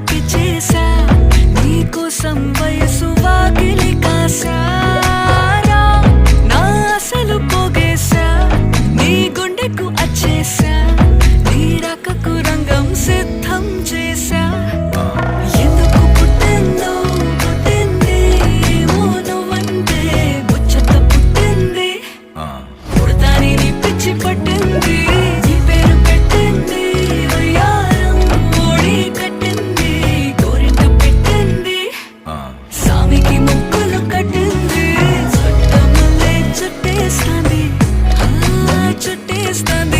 వాళ్ళకి చేసా నీకోసం వయసు వాకిలి కాసారా నా అసలు పోగేశా నీ గుండెకు అచ్చేసా నీ రాకకు రంగం సిద్ధం చేసా ఎందుకు పుట్టిందో పుట్టింది ఏమో నువ్వంటే ముచ్చట పుట్టింది పుడతాని నీ పిచ్చి పట్టింది నీ పేరు పెట్టింది వయ్యారం ఓడి కట్టింది గోరింట పెట్టింది సామికి ముక్కులు కట్టింది చుట్టమల్లే చుట్టేస్తాంది చుట్టేస్తాంది